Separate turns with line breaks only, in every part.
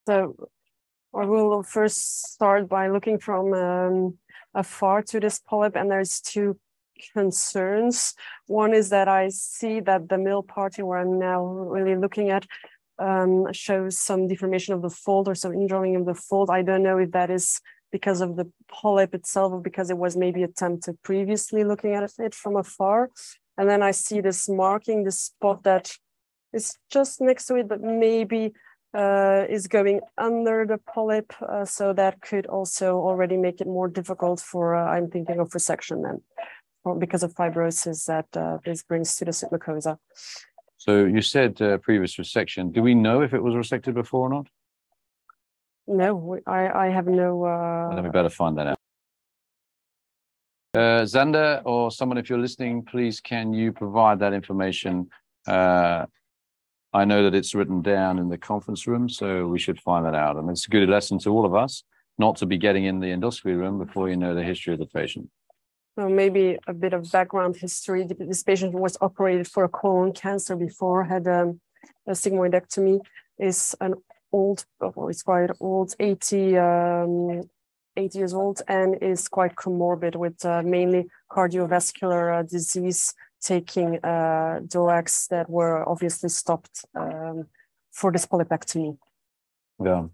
So I will first start by looking from afar to this polyp, and there's two concerns. One is that I see that the middle part where I'm now really looking at shows some deformation of the fold or some indrawing of the fold. I don't know if that is because of the polyp itself or because it was maybe attempted previously looking at it from afar. And then I see this marking, this spot that is just next to it, but maybe is going under the polyp. So that could also already make it more difficult for, I'm thinking of resection then, because of fibrosis that this brings to the mucosa.
So you said previous resection. Do we know if it was resected before or not?
No, I have no...
Well, then we better find that out. Xander, or someone, if you're listening, please, can you provide that information? I know that it's written down in the conference room, so we should find that out. And it's a good lesson to all of us not to be getting in the endoscopy room before you know the history of the patient.
So maybe a bit of background history. This patient was operated for a colon cancer before, had a sigmoidectomy, is an old, well, it's quite old, 80 years old, and is quite comorbid with mainly cardiovascular disease, taking DOACs that were obviously stopped for this polypectomy.
Yeah.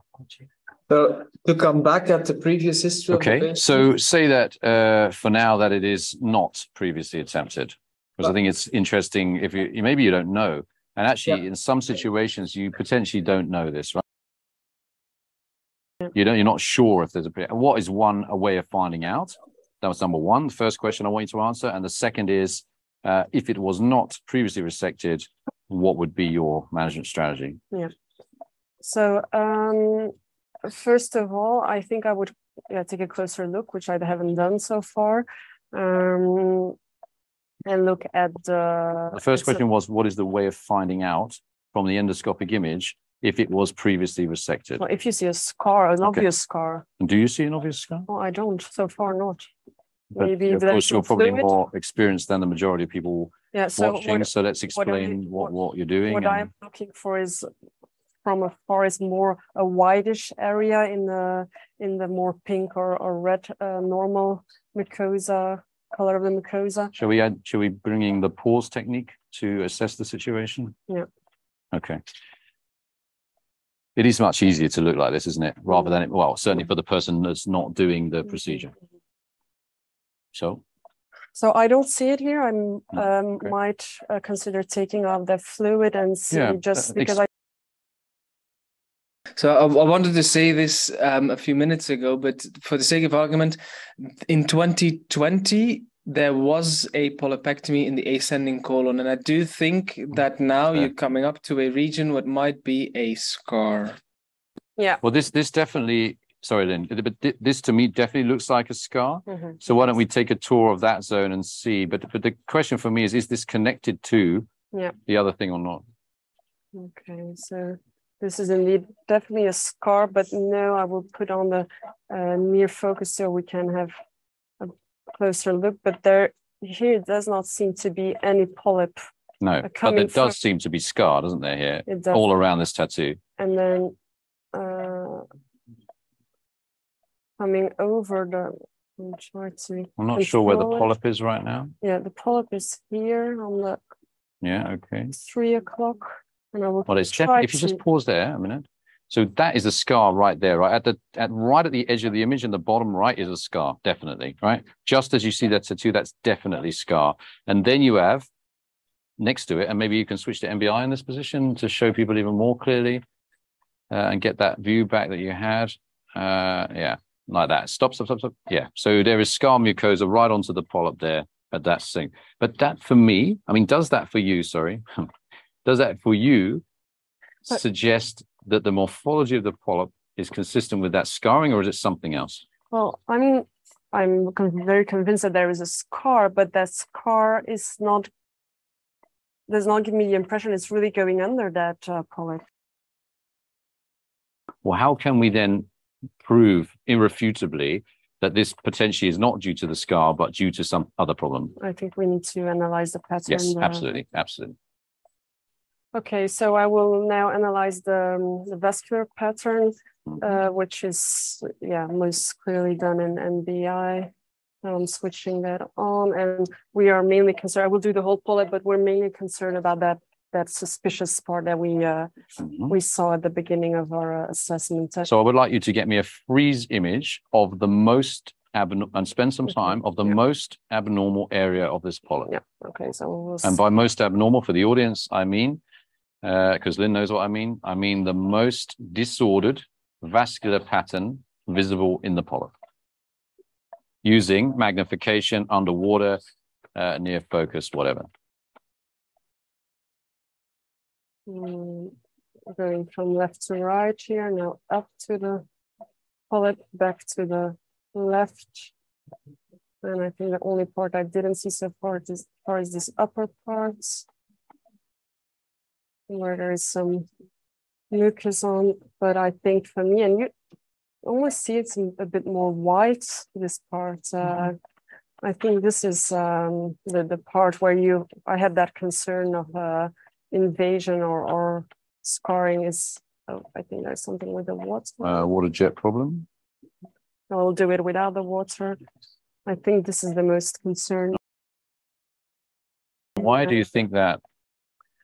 So to come back at the previous history.
Okay, so say that for now that it is not previously attempted, because I think it's interesting if you maybe you don't know, and actually in some situations you potentially don't know this, right? You're not sure if there's what is a way of finding out? That was number one, the first question I want you to answer, and the second is if it was not previously resected, what would be your management strategy?
Yeah. So first of all, I think I would take a closer look, which I haven't done so far, and look at the...
The first question was, what is the way of finding out from the endoscopic image if it was previously resected?
Well, if you see a scar, an obvious scar.
And do you see an obvious scar?
Oh, I don't. So far, not.
But
maybe
of course, you're probably
fluid.
more experienced than the majority of people watching. So let's explain what you're doing.
What I'm looking for is from afar is more a whitish area in the more pink or red normal mucosa, color of the mucosa.
Shall we bring in the pause technique to assess the situation?
Yeah.
Okay. It is much easier to look like this, isn't it? Rather than well, certainly for the person that's not doing the procedure. So
I don't see it here. I might consider taking off the fluid and see just because I.
So I wanted to say this a few minutes ago, but for the sake of argument, in 2020, there was a polypectomy in the ascending colon. And I do think that now you're coming up to a region what might be a scar.
Yeah.
Well, this definitely, sorry, Lynn, but this to me definitely looks like a scar.
Mm-hmm.
So why don't we take a tour of that zone and see? But the question for me is this connected to the other thing or not?
Okay, so this is indeed definitely a scar, but no, I will put on the near focus so we can have a closer look. But here does not seem to be any polyp.
No, but it does seem to be scar, doesn't there? Here, all around this tattoo.
And then coming over
I'm not sure where the polyp is right now.
Yeah, the polyp is here on the.
Yeah. Okay.
3 o'clock.
Well, it's definitely, if you just pause there a minute. So that is a scar right there, right right at the edge of the image, in the bottom right is a scar, definitely, right? Just as you see that tattoo, that's definitely scar. And then you have next to it, and maybe you can switch to MBI in this position to show people even more clearly and get that view back that you had. Yeah, like that. Stop. Yeah. So there is scar mucosa right onto the polyp there at that thing. But that for me, I mean, does that for you? Sorry. Does that for you suggest that the morphology of the polyp is consistent with that scarring, or is it something else?
Well, I mean, I'm very convinced that there is a scar, but that scar does not give me the impression it's really going under that polyp.
Well, how can we then prove irrefutably that this potentially is not due to the scar, but due to some other problem?
I think we need to analyze the pattern.
Yes, absolutely.
Okay, so I will now analyze the vascular pattern, which is most clearly done in NBI. I'm switching that on, and we are mainly concerned. I will do the whole polyp, but we're mainly concerned about that suspicious part that we saw at the beginning of our assessment.
So I would like you to get me a freeze image of the most and spend some time of the most abnormal area of this polyp.
Yeah. Okay. So
and by most abnormal for the audience, I mean, because Lynn knows what I mean the most disordered vascular pattern visible in the polyp, using magnification, underwater, near focus, whatever.
Going from left to right here, now up to the polyp, back to the left. And I think the only part I didn't see so far is this upper part, where there is some mucus on. But I think for me, and you almost see it's a bit more white, this part. I think this is the part where I had that concern of invasion or scarring is, I think there's something with the water.
Water jet problem?
I'll do it without the water. I think this is the most concern.
Why do you think that?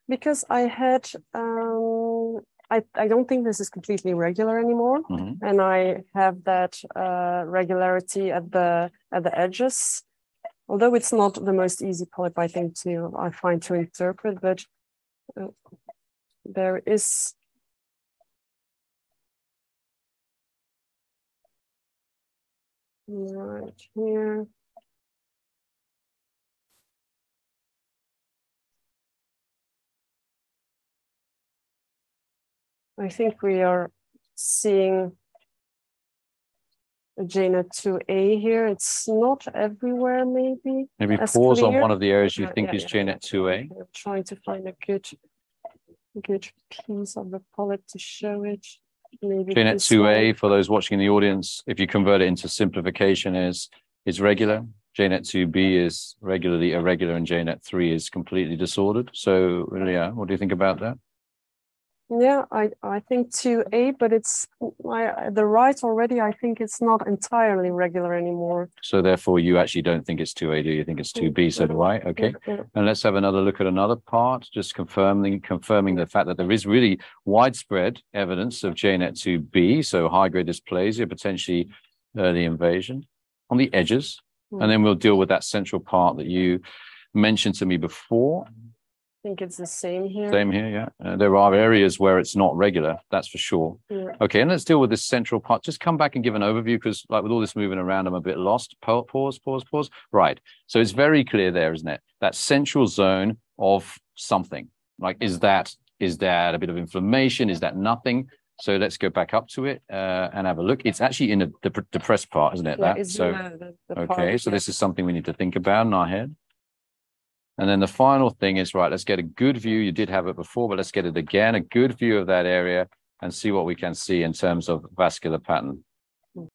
Because I had, I don't think this is completely regular anymore. And I have that regularity at the edges. Although it's not the most easy polyp, I find to interpret, but there is right here. I think we are seeing a JNet 2A here. It's not everywhere, maybe.
Maybe pause on one of the areas you think is JNet 2A.
I'm trying to find a good piece of the polyp to show it. Maybe
JNet 2A, for those watching in the audience, if you convert it into simplification, is regular. JNet 2B is regularly irregular, and JNet 3 is completely disordered. So, yeah, what do you think about that?
Yeah, I think 2A, but it's the right already. I think it's not entirely regular anymore.
So therefore, you actually don't think it's 2A, do you? Think it's 2B? So do I. Okay. And let's have another look at another part, just confirming the fact that there is really widespread evidence of JNet 2B, so high-grade dysplasia, potentially early invasion on the edges. And then we'll deal with that central part that you mentioned to me before.
I think it's the same here.
Same here, yeah. There are areas where it's not regular, that's for sure.
Yeah.
Okay, and let's deal with this central part. Just come back and give an overview, because like with all this moving around, I'm a bit lost. Pause. Right. So it's very clear there, isn't it? That central zone of something. Like, is that a bit of inflammation? Is that nothing? So let's go back up to it and have a look. It's actually in the depressed part, isn't it?
Yeah,
that?
it's
So
the
okay,
part,
so this is something we need to think about in our head. And then the final thing is, right, let's get a good view. You did have it before, but let's get it again, a good view of that area and see what we can see in terms of vascular pattern.